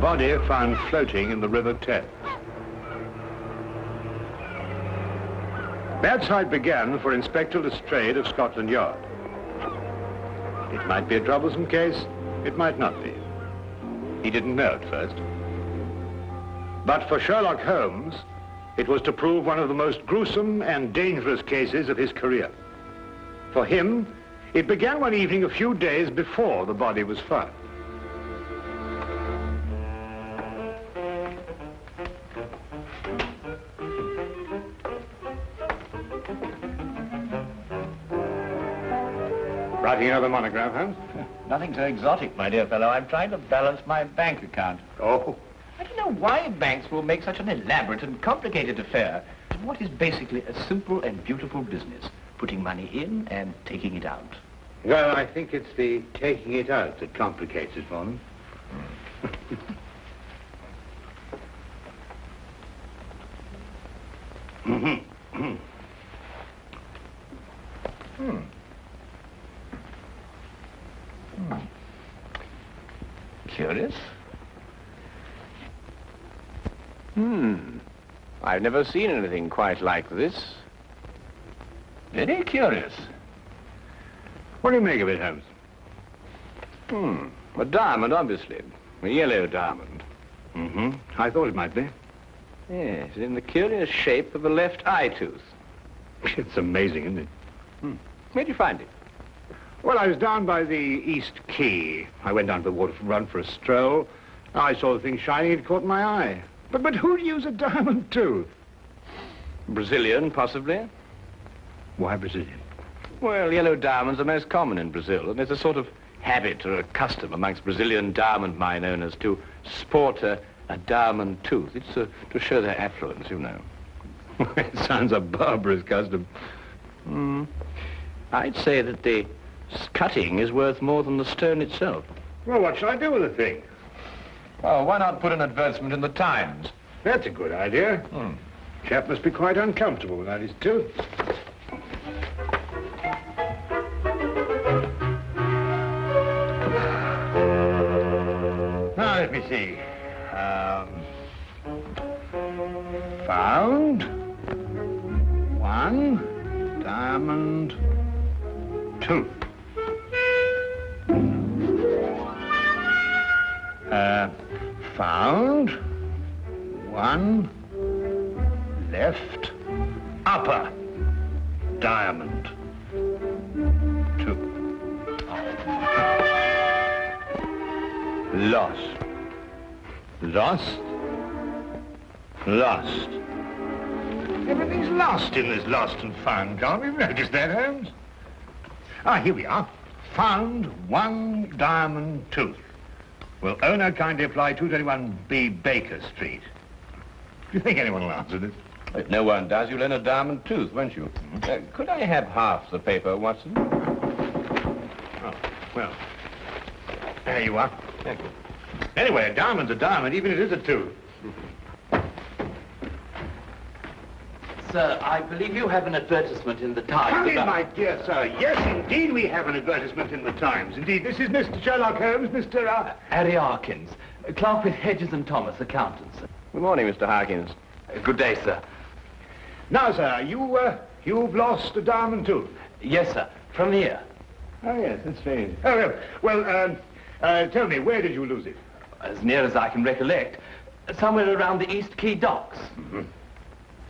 body found floating in the River Thames. Bad sight began for Inspector Lestrade of Scotland Yard. It might be a troublesome case, it might not be. He didn't know at first. But for Sherlock Holmes, it was to prove one of the most gruesome and dangerous cases of his career. For him, it began one evening a few days before the body was found. Writing another monograph, Holmes? Nothing so exotic, my dear fellow. I'm trying to balance my bank account. Oh. I don't know why banks will make such an elaborate and complicated affair of what is basically a simple and beautiful business, putting money in and taking it out. Well, I think it's the taking it out that complicates it for them. Curious. I've never seen anything quite like this. Very curious. What do you make of it, Holmes? A diamond, obviously. A yellow diamond. I thought it might be. Yes, in the curious shape of a left eye tooth. It's amazing, isn't it? Where'd you find it? Well, I was down by the East Quay. I went down to the waterfront for a stroll. I saw the thing shining, it caught my eye. But who'd use a diamond tooth? Brazilian, possibly. Why Brazilian? Well, yellow diamonds are most common in Brazil, and there's a sort of habit or a custom amongst Brazilian diamond mine owners to sport a diamond tooth. It's to show their affluence, you know. It sounds a barbarous custom. I'd say that the cutting is worth more than the stone itself. Well, what shall I do with the thing? Oh, why not put an advertisement in the Times? That's a good idea. Chap must be quite uncomfortable without his tooth. Now, let me see. Found one diamond tooth. Found one left upper diamond tooth. Lost. Lost? Lost. Everything's lost in this lost and found job. You've noticed that, Holmes? Ah, here we are. Found one diamond tooth. Will owner kindly apply 221B Baker Street? Do you think anyone will answer this? If no one does, you'll earn a diamond tooth, won't you? Could I have half the paper, Watson? Oh, well, there you are. Thank you. Anyway, a diamond's a diamond, even if it is a tooth. Sir, I believe you have an advertisement in the Times. Come in, my dear sir. Yes, indeed, we have an advertisement in the Times. Indeed, this is Mr. Sherlock Holmes, Mr. Harry Harkins, clerk with Hedges and Thomas, accountants. Good morning, Mr. Harkins. Good day, sir. Now, sir, you've lost a diamond tooth. Yes, sir, from here. Oh, yes, that's strange. Oh, well, tell me, where did you lose it? As near as I can recollect, somewhere around the East Quay docks.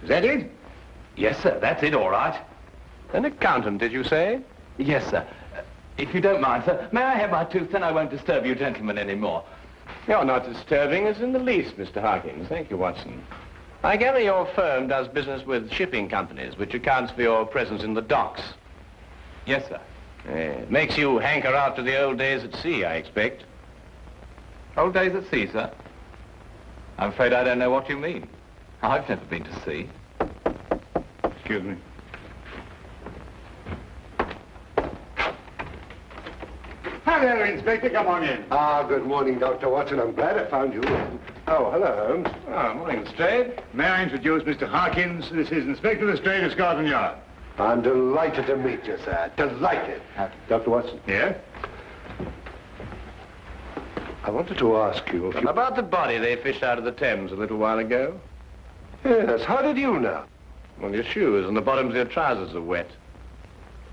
Is that it? Yes, sir, that's it, all right. An accountant, did you say? Yes, sir. If you don't mind, sir, may I have my tooth, then I won't disturb you gentlemen anymore. You're not disturbing us in the least, Mr. Harkins. Thank you, Watson. I gather your firm does business with shipping companies, which accounts for your presence in the docks. Yes, sir. It makes you hanker after the old days at sea, I expect. Old days at sea, sir? I'm afraid I don't know what you mean. I've never been to sea. Excuse me. Hello, Inspector. Come on in. Good morning, Dr. Watson. I'm glad I found you. Oh, hello, Holmes. Morning, Lestrade. May I introduce Mr. Harkins? This is Inspector Lestrade of Scotland Yard. I'm delighted to meet you, sir. Delighted. Dr. Watson. Yeah? I wanted to ask you if you... About the body they fished out of the Thames a little while ago. Yes, how did you know? Well, your shoes and the bottoms of your trousers are wet.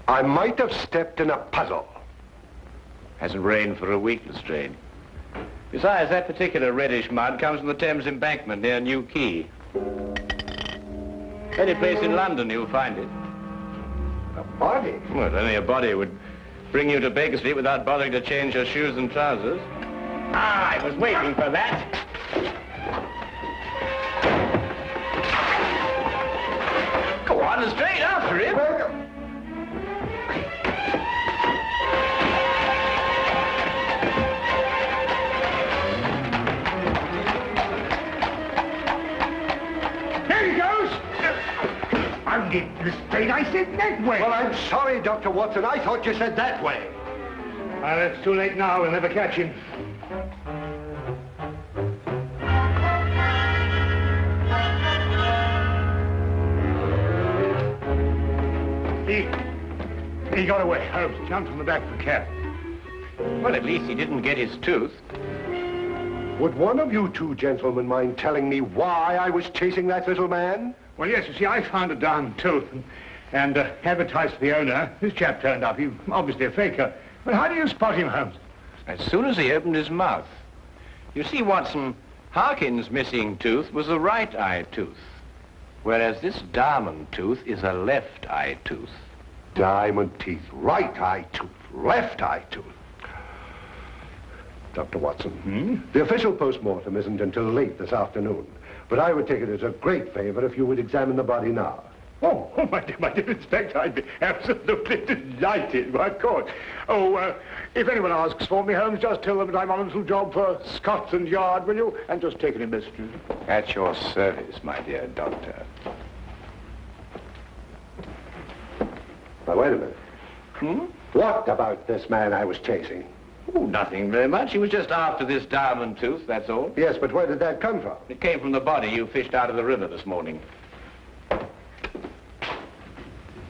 I might have stepped in a puddle. Hasn't rained for a week, Lestrade. Besides, that particular reddish mud comes from the Thames embankment near New Quay. Any place in London you'll find it. A body? Well, only a body would bring you to Baker Street without bothering to change your shoes and trousers. Ah, I was waiting for that. Go on, Lestrade, after him. Lestrade, I said that way. Well, I'm sorry, Dr. Watson. I thought you said that way. Well, it's too late now. We'll never catch him. He got away. Holmes jumped from the back of the cab. Well, at least he didn't get his tooth. Would one of you two gentlemen mind telling me why I was chasing that little man? Well, yes, you see, I found a diamond tooth and advertised to the owner. This chap turned up. He's obviously a faker. Well, how do you spot him, Holmes? As soon as he opened his mouth. You see, Watson, Harkin's missing tooth was a right eye tooth, whereas this diamond tooth is a left eye tooth. Diamond teeth, right eye tooth, left eye tooth. Dr. Watson, the official post-mortem isn't until late this afternoon, but I would take it as a great favor if you would examine the body now. Oh, my dear Inspector, I'd be absolutely delighted. Well, of course. Oh, if anyone asks for me, Holmes, just tell them that I'm on a little job for Scotland Yard, will you? And just take any messages. At your service, my dear doctor. Now, wait a minute. What about this man I was chasing? Oh, nothing very much. He was just after this diamond tooth, that's all. Yes, but where did that come from? It came from the body you fished out of the river this morning.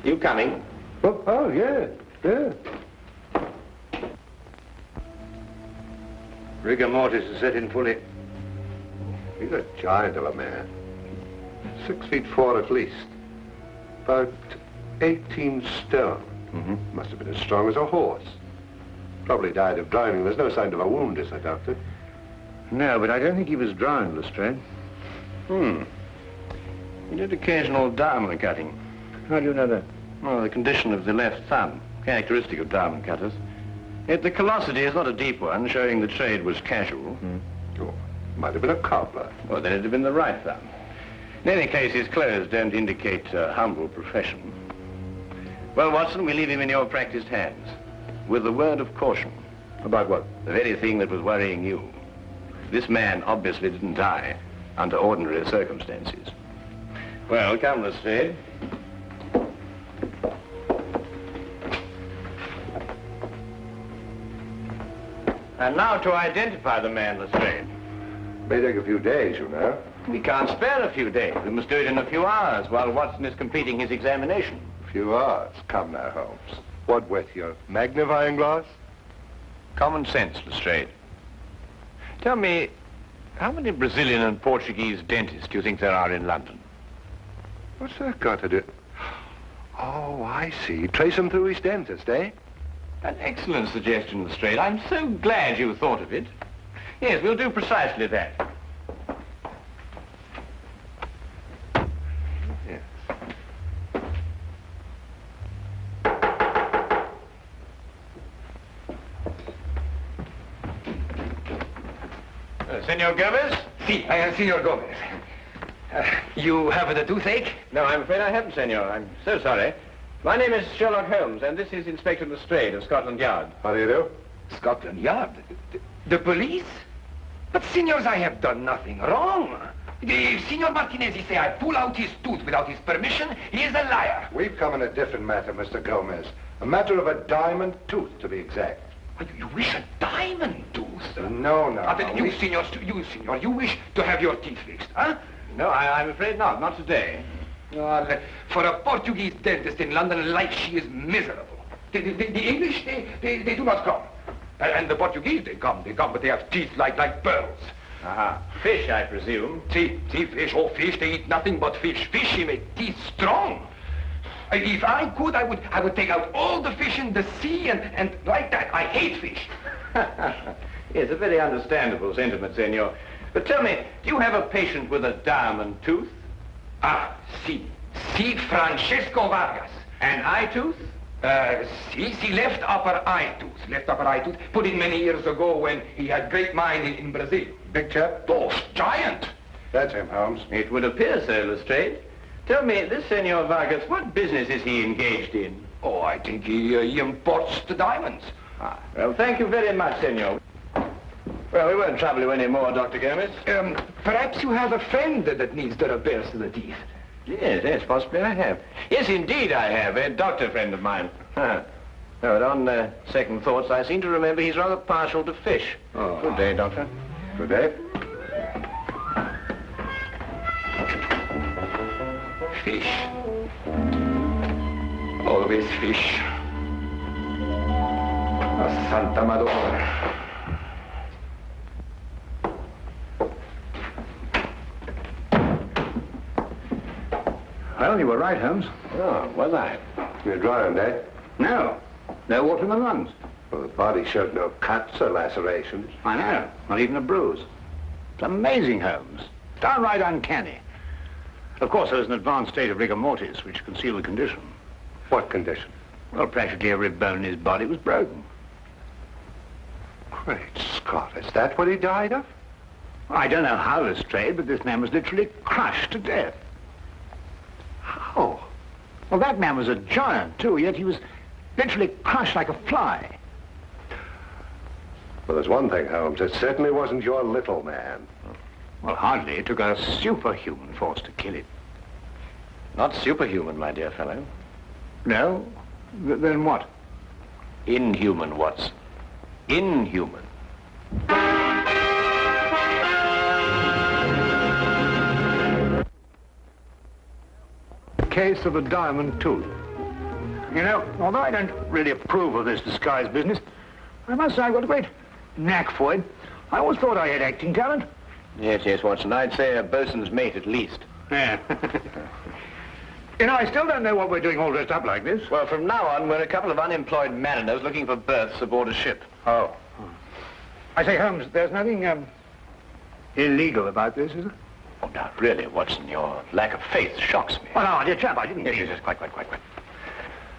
You coming? Oh, yeah. Rigor mortis is set in fully. He's a giant of a man. 6'4" at least. About 18 stone. Must have been as strong as a horse. Probably died of drowning. There's no sign of a wound, is there, Doctor? No, but I don't think he was drowned, Lestrade. He did occasional diamond cutting. How do you know that? Well, the condition of the left thumb, characteristic of diamond cutters. Yet the callosity is not a deep one, showing the trade was casual. Oh, might have been a cobbler. Well, then it'd have been the right thumb. In any case, his clothes don't indicate a humble profession. Well, Watson, we leave him in your practiced hands, with a word of caution. About what? The very thing that was worrying you. This man obviously didn't die under ordinary circumstances. Well, come, Lestrade. And now to identify the man, Lestrade. May take a few days, you know. We can't spare a few days. We must do it in a few hours while Watson is completing his examination. A few hours. Come now, Holmes. What with your magnifying glass? Common sense, Lestrade. Tell me, how many Brazilian and Portuguese dentists do you think there are in London? What's that got to do? Oh, I see. Trace him through his dentist, eh? An excellent suggestion, Lestrade. I'm so glad you thought of it. Yes, we'll do precisely that. Yes. Senor Gomez? Si, I am Senor Gomez. You have the toothache? No, I'm afraid I haven't, senor. I'm so sorry. My name is Sherlock Holmes, and this is Inspector Lestrade of Scotland Yard. How do you do? Scotland Yard? The police? But, senors, I have done nothing wrong. If Signor Martinez say I pull out his tooth without his permission, he is a liar. We've come in a different matter, Mr. Gomez. A matter of a diamond tooth, to be exact. You wish a diamond tooth? No. Then you, senor, you wish to have your teeth fixed, huh? No, I'm afraid not. Not today. Well, for a Portuguese dentist in London, life she is miserable. The English, they do not come. And the Portuguese, they come, but they have teeth like pearls. Aha. Fish, I presume. See, fish. Oh, fish, they eat nothing but fish. Fish, they make teeth strong. If I could, I would take out all the fish in the sea and like that. I hate fish. Yes, a very understandable sentiment, senor. But tell me, do you have a patient with a diamond tooth? Ah, si, Francesco Vargas. An eye tooth? Si, left upper eye tooth. Put in many years ago when he had great mine in Brazil. Big chap? Oh, giant. That's him, Holmes. It would appear so, Lestrade. Tell me, this Senor Vargas, what business is he engaged in? Oh, I think he imports the diamonds. Ah, well, thank you very much, senor. Well, we won't trouble you any more, Dr. Gomez. Perhaps you have a friend that needs the repairs to the teeth. Yes, possibly I have. Yes, indeed I have. A doctor friend of mine. No, but on second thoughts, I seem to remember he's rather partial to fish. Oh. Good day, Doctor. Good day. Fish. Always fish. Oh, Santa Madonna. Well, you were right, Holmes. Oh, was I? You're drowned, eh? No water in the lungs. Well, the body showed no cuts or lacerations. I know, not even a bruise. It's amazing, Holmes. Downright uncanny. Of course, there was an advanced state of rigor mortis, which concealed the condition. What condition? Well, practically every bone in his body was broken. Great Scott, is that what he died of? I don't know how Lestrade, but this man was literally crushed to death. How? Well, that man was a giant, too, yet he was literally crushed like a fly. Well, there's one thing, Holmes. It certainly wasn't your little man. Well, hardly. It took a superhuman force to kill him. Not superhuman, my dear fellow. No? Then what? Inhuman, Watson. Inhuman. The case of a diamond tooth. You know, although I don't really approve of this disguise business, I must say I've got a great knack for it. I always thought I had acting talent. Yes, Watson. I'd say a bosun's mate at least. Yeah. You know, I still don't know what we're doing all dressed up like this. Well, from now on, we're a couple of unemployed mariners looking for berths aboard a ship. Oh. I say, Holmes, there's nothing illegal about this, is there? Oh, now, really, Watson, your lack of faith shocks me. Oh, no, dear chap, I didn't mean... Yes, quite.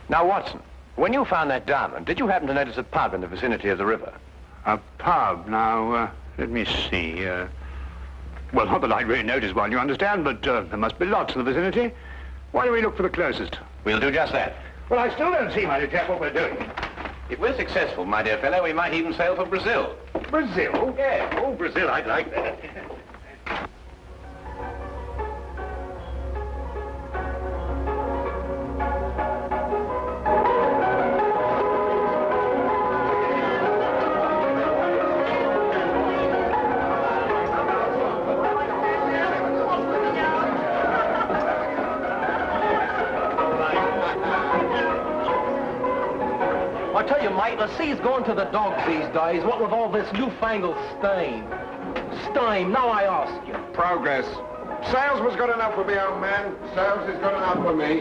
Now, Watson, when you found that diamond, did you happen to notice a pub in the vicinity of the river? A pub? Now, let me see. Well, not that I'd really notice one, you understand, but there must be lots in the vicinity. Why don't we look for the closest? We'll do just that. Well, I still don't see, my dear chap, what we're doing. If we're successful, my dear fellow, we might even sail for Brazil. Brazil? Yes. Oh, Brazil, I'd like that. I tell you, mate, the sea's going to the dogs these days, what with all this newfangled steam. Steam, now I ask you. Progress. Sails was good enough for me, old man. Sails is good enough for me.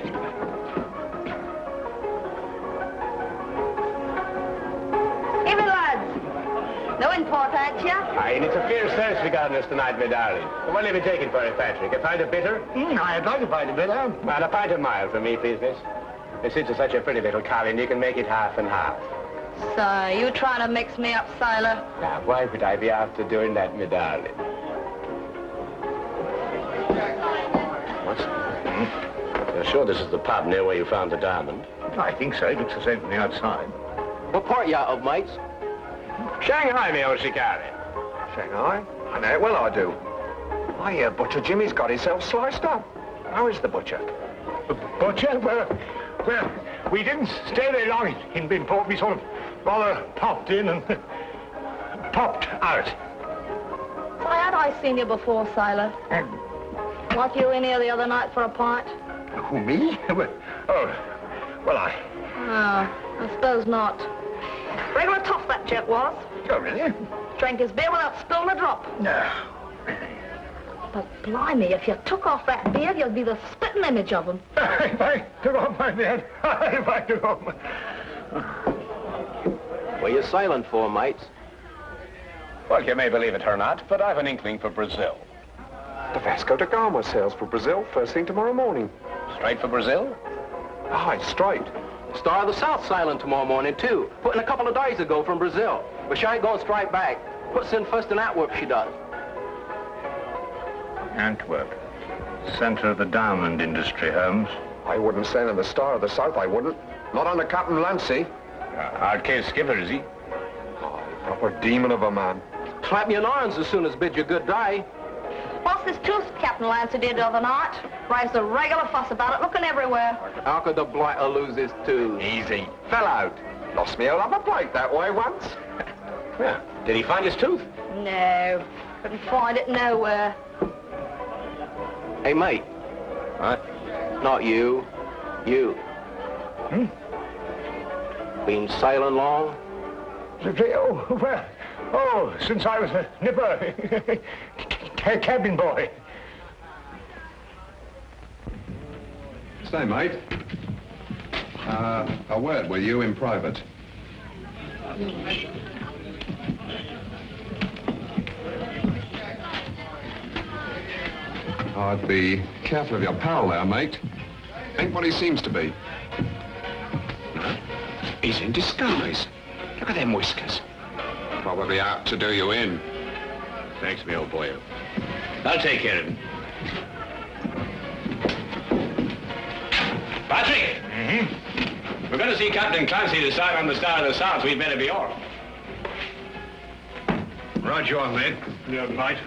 Evening, lads. No import, ain't you? Aye, and it's a fierce thirst we got on us tonight, my darling. What'll you be taking for it, Patrick? A pint of bitter? I'd like a pint of bitter. And a pint of mild for me, please, miss. This is such a pretty little collie, you can make it half and half. So, you trying to mix me up, sailor? Now, why would I be after doing that, my darling? What's... You're sure this is the pub near where you found the diamond? I think so. It looks the same from the outside. What part you out of, mates? Shanghai, me old shikari. Shanghai? I know it well, I do. I hear Butcher Jimmy's got himself sliced up. How is the butcher? The butcher? Well, we didn't stay very long in port. We sort of rather popped in and popped out. Why, had I seen you before, sailor? Weren't you in here the other night for a pint? Who, me? Oh, well, Oh, I suppose not. Regular tough, that gent was. Oh, really? Drank his beer without spilling a drop. No. But blimey, if you took off that beard, you'd be the spitting image of him. If I took off my beard, if I took off my... What are you silent for, mates? Well, you may believe it or not, but I've an inkling for Brazil. The Vasco da Gama sails for Brazil first thing tomorrow morning. Straight for Brazil? Aye, straight. Star of the South sailing tomorrow morning, too. Putting a couple of days ago from Brazil. But she ain't going straight back. Puts in first in Antwerp, she does. Antwerp. Center of the diamond industry, Holmes. I wouldn't sail in the Star of the South, I wouldn't. Not under Captain Lancy. Hard-case skipper, is he? Aye, proper demon of a man. Slap me in irons as soon as bid you good day. What's this tooth Captain Lancer did the other night? Raised a regular fuss about it, looking everywhere. How could the blighter lose his tooth? Easy. Fell out. Lost me a love of plate that way once. Yeah. Did he find his tooth? No, couldn't find it nowhere. Hey, mate. What? Not you. You. Been sailing long? Oh, well, since I was a nipper, cabin boy. Say, mate. A word with you in private. I'd be careful of your pal there, mate. Ain't what he seems to be. He's in disguise. Look at them whiskers. Probably out to do you in. Thanks, me old boy. I'll take care of him. Patrick! We're going to see Captain Clancy this time on the Star of the South. We'd better be off. Right you are, mate. You're right.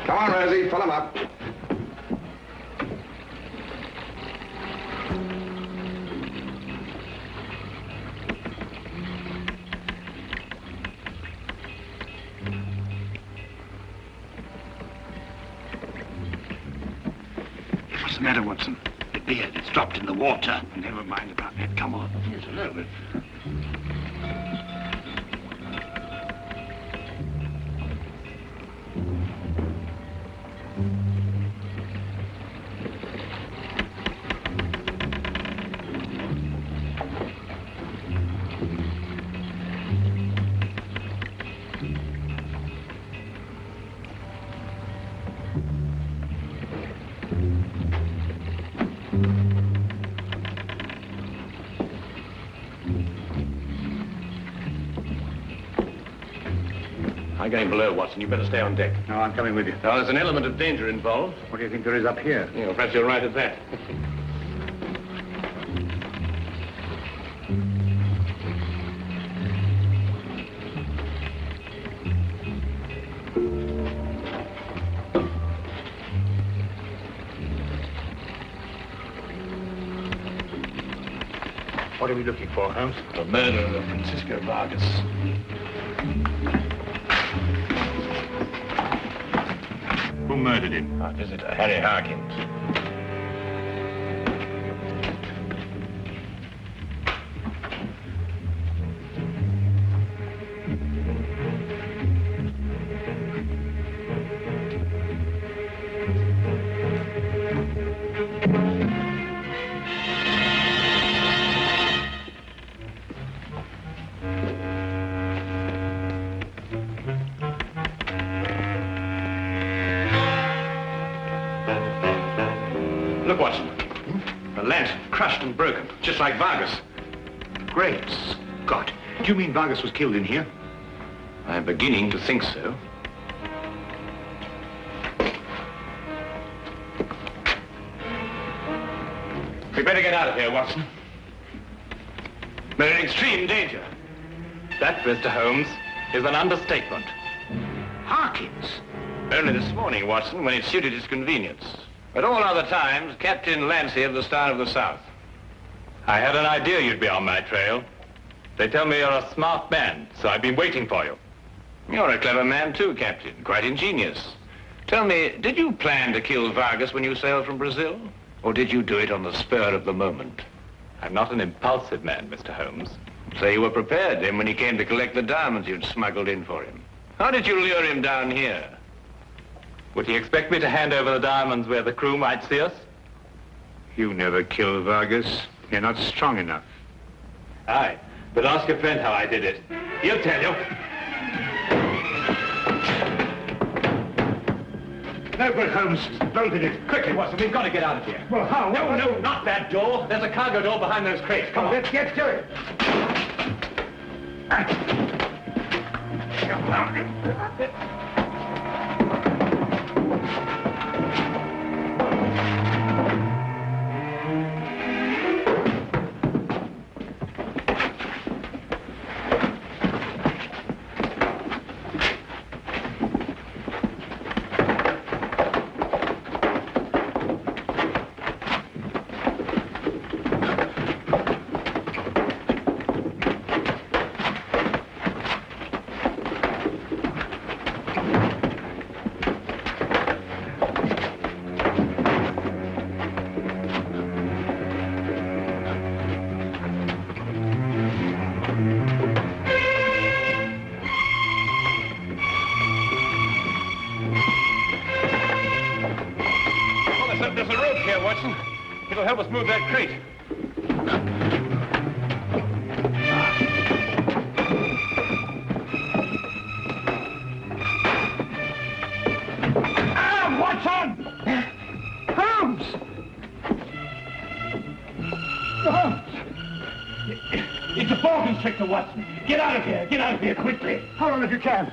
Come on, Rosie, fill him up. What's the matter, Watson? The beard, it's dropped in the water. Never mind about that, come on. Yes, a little bit. I'm going below, Watson. You better stay on deck. No, I'm coming with you. Now, there's an element of danger involved. What do you think there is up here? You know, perhaps you're right at that. What are we looking for, Holmes? The murder of Francisco Vargas. Who murdered him? Our visitor, Harry Harkins. Look, Watson. The lantern crushed and broken, just like Vargas. Great Scott. Do you mean Vargas was killed in here? I'm beginning to think so. We better get out of here, Watson. We're in extreme danger. That, Mr. Holmes, is an understatement. Harkins? Only this morning, Watson, when it suited his convenience. At all other times, Captain Lancy of the Star of the South. I had an idea you'd be on my trail. They tell me you're a smart man, so I've been waiting for you. You're a clever man too, Captain. Quite ingenious. Tell me, did you plan to kill Vargas when you sailed from Brazil? Or did you do it on the spur of the moment? I'm not an impulsive man, Mr. Holmes. So you were prepared then when he came to collect the diamonds you'd smuggled in for him. How did you lure him down here? Would he expect me to hand over the diamonds where the crew might see us? You never killed Vargas. You're not strong enough. Aye, but ask your friend how I did it. He'll tell you. No good, Holmes. Bolted it. Quickly, Watson, we've got to get out of here. Well, how? No, not that door. There's a cargo door behind those crates. Come on. Let's get to it. There's a rope here, Watson. It'll help us move that crate. Ah, Watson! Holmes! Holmes! It's a ball constrictor, Watson. Get out of here. Get out of here quickly. Hold on if you can.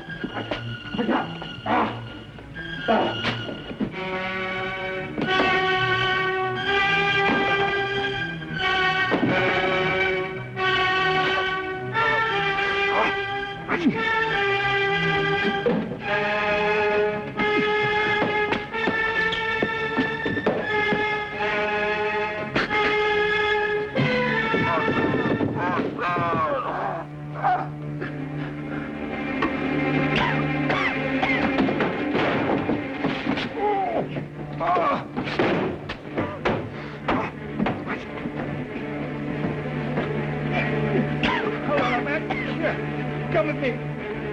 Come with me.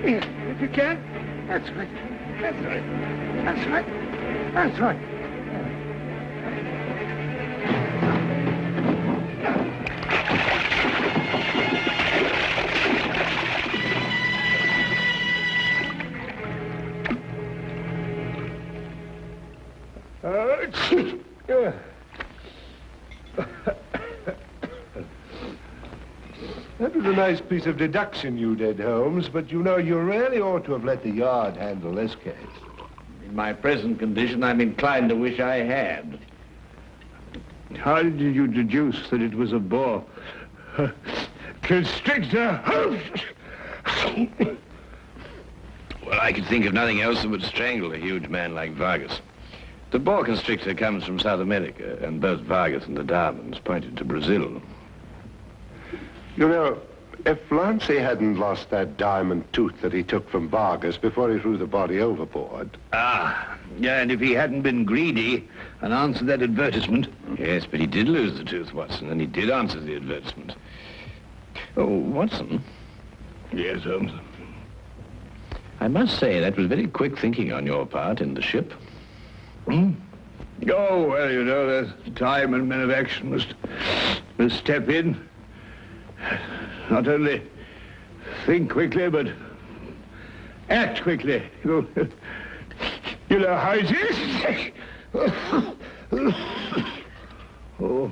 If you can. That's right. That's right. That's right. That's right. That was a nice piece of deduction you did, Holmes, but you know, you really ought to have let the Yard handle this case. In my present condition, I'm inclined to wish I had. How did you deduce that it was a boa constrictor? Well, I could think of nothing else that would strangle a huge man like Vargas. The boa constrictor comes from South America, and both Vargas and the diamonds pointed to Brazil. You know, if Lancy hadn't lost that diamond tooth that he took from Vargas before he threw the body overboard... Ah, yeah, and if he hadn't been greedy and answered that advertisement... Yes, but he did lose the tooth, Watson, and he did answer the advertisement. Oh, Watson. Yes, Holmes. I must say that was very quick thinking on your part in the ship. Oh, well, you know, there's time and men of action must step in. Not only think quickly, but act quickly. You know how it is. Oh.